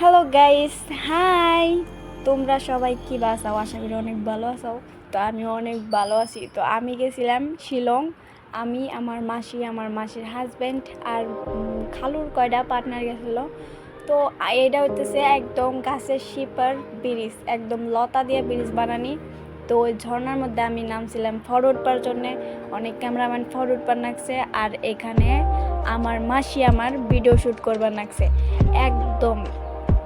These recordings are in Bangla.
Hello guys, high. তোমরা সবাই কি আছো? আশা করি অনেক ভালো আছো। তো আমি অনেক ভালো আছি। তো আমি গেছিলাম শিলং। আমি, আমার মাসির হাজব্যান্ড আর খালুর কয়টা পার্টনার গেছিলো। তো এটা হইতেছে একদম গাছের শিপার ব্রিজ, একদম লতা দিয়ে ব্রিজ বানানি। তো ওই ঝর্ণার মধ্যে আমি নামছিলাম ফটো উঠবার জন্যে। অনেক ক্যামেরাম্যান ফটো উঠবার নাকছে, আর এখানে আমার মাসি আমার ভিডিও শ্যুট করবার নাকছে। একদম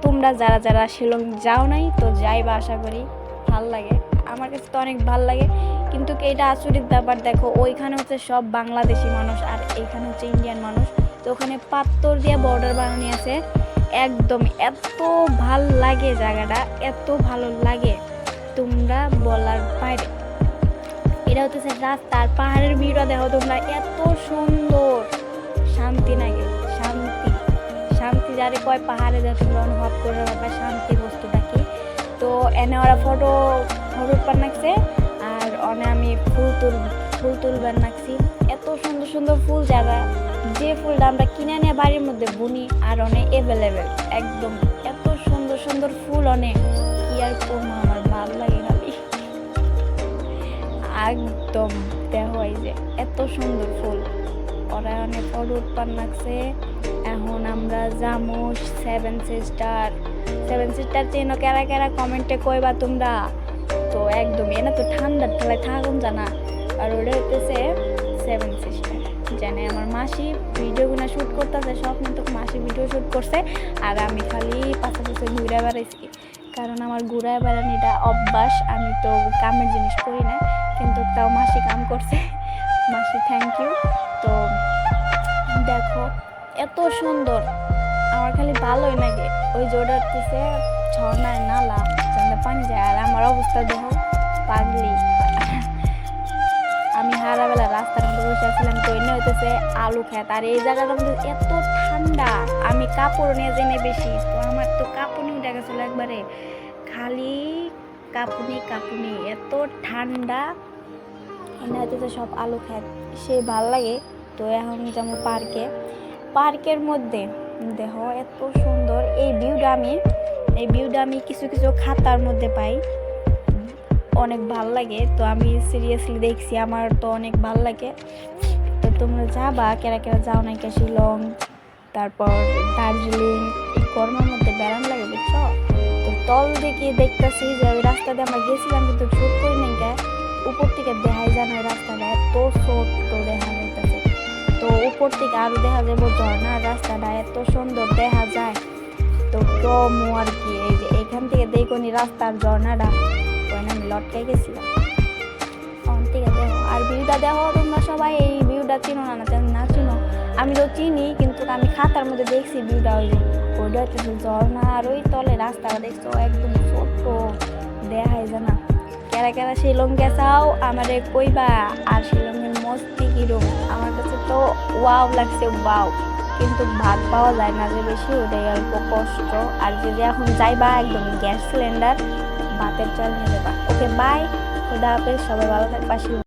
তোমরা যারা যারা শিলং যাও নাই তো যাইবা, আশা করি ভাল লাগে। আমার কাছে তো অনেক ভাল লাগে, কিন্তু এটা আচরিত ব্যাপার। দেখো, ওইখানে হচ্ছে সব বাংলাদেশি মানুষ আর এইখানে হচ্ছে ইন্ডিয়ান মানুষ। তো ওখানে পাথর দিয়ে বর্ডার বানানো আছে। একদম এত ভাল লাগে জায়গাটা, এত ভালো লাগে তোমরা বলার বাইরে। এটা হচ্ছে রাস্তা আর পাহাড়ের ভিউটা দেখো তোমরা, এত সুন্দর। শান্তি লাগে, শান্তি শান্তি যারে কয় পাহাড়ে যা তোমরা অনুভব করে পাবা শান্তি বস্তুটা কি। তো এনে ওরা ফটো উঠবার নাকছে, আর অনে আমি ফুল তুলবার নাকছি। এত সুন্দর সুন্দর ফুল জায়গা, যে ফুলটা আমরা কিনে নিয়ে বাড়ির মধ্যে বুনি, আর অনেক অ্যাভেলেবেল। একদম এত সুন্দর সুন্দর ফুল অনেক, কি আর করবো, আমার ভালো লাগে খালি। একদম দেখো এই যে এত সুন্দর ফুল, ওরা অনেক ফটো উঠবার নাকছে। এখন আমরা যাবো সেভেন সিস্টার চেনো কেরা কেরা কমেন্টে কইবা তোমরা। তো একদম এনা তো ঠান্ডার ঠেলায় থাকুন জানা। আর ওটা হইতেছে সেভেন সিস্টার, জানে আমার মাসি ভিডিওগুলো শ্যুট করতেছে, সব কিন্তু মাসি ভিডিও শ্যুট করছে। আর আমি খালি পাশাপাশি ঘুরে বেড়াইছি, কারণ আমার ঘুরে বেড়ানিটা অভ্যাস। আমি তো কামের জিনিস করি না, কিন্তু তাও মাসি কাম করছে। মাসি থ্যাংক ইউ। তো দেখো এত সুন্দর, আমার খালি ভালোই লাগে। ওই জোড়াতেছে ঝর্ণায় নালা, যেখানে পানি যায়। আর আমার অবস্থা দেখো, পাগলি। আমি হারাবেলা রাস্তার মধ্যে বসে আসছিলাম, তো এনে হইতেছে আলু খেত। আর এই জায়গাটার মধ্যে এত ঠান্ডা, আমি কাপড় নিয়ে জেনে বেশি, তো আমার তো কাঁপুনি উঠে গেছিলো একবারে, খালি কাঁপুনি, এত ঠান্ডা। এনে হইতেছে সব আলু খেত, সে ভাল লাগে। তো এখন যেমন পার্কের মধ্যে দেখো এত সুন্দর এই ভিউটা আমি কিছু কিছু খাতার মধ্যে পাই, অনেক ভাল লাগে। তো আমি সিরিয়াসলি দেখছি, আমার তো অনেক ভাল লাগে। তো তোমরা যাবা, কেরা কেরা যাও না কে শিলং, তারপর দার্জিলিং, এই গরমের মধ্যে বেড়ান লাগে, বুঝছো? তো তল দিকে দেখতেছি যে ওই রাস্তা দিয়ে আমরা গেছিলাম, কিন্তু শ্যুট করি নাই কে। উপর থেকে দেখাই যায় না, রাস্তাটা এত ছোট্ট দেখা যাইতেছে। তো উপর থেকে আরো দেখা যাবো ঝর্ণার রাস্তাটা এত সুন্দর দেখা যায়। তো কমও আর কি, এই যে এখান থেকে দেখো নি রাস্তার ঝর্ণাটা, ওখানে আমি লটকাই গেছিলাম। ওখান থেকে দেখো, আর ভিউটা দেখো তোমরা সবাই। এই ভিউটা চিনো না চিনো, আমি তো চিনি, কিন্তু আমি খাতার মধ্যে দেখছি ভিউটা। ওইটা হচ্ছে ঝর্ণা, আর ওই তলে রাস্তাটা দেখছো একদম ছোট্ট, দেখাই যায় না। কেরা কেরা শিলং গেছাও আমারে কইবা। আর শিলংয়ের মস্তি কিরম, আমার কাছে তো ওয়াও লাগছে, ওয়াও। কিন্তু ভাত পাওয়া যায় না যে বেশি, ওটাই অল্প কষ্ট। আর যদি এখন যাইবা, একদম গ্যাস সিলিন্ডার ভাতের চাল নিয়ে যাবা। ওকে বাই, খুদা হাফেজ, সবাই ভালো থাকবা।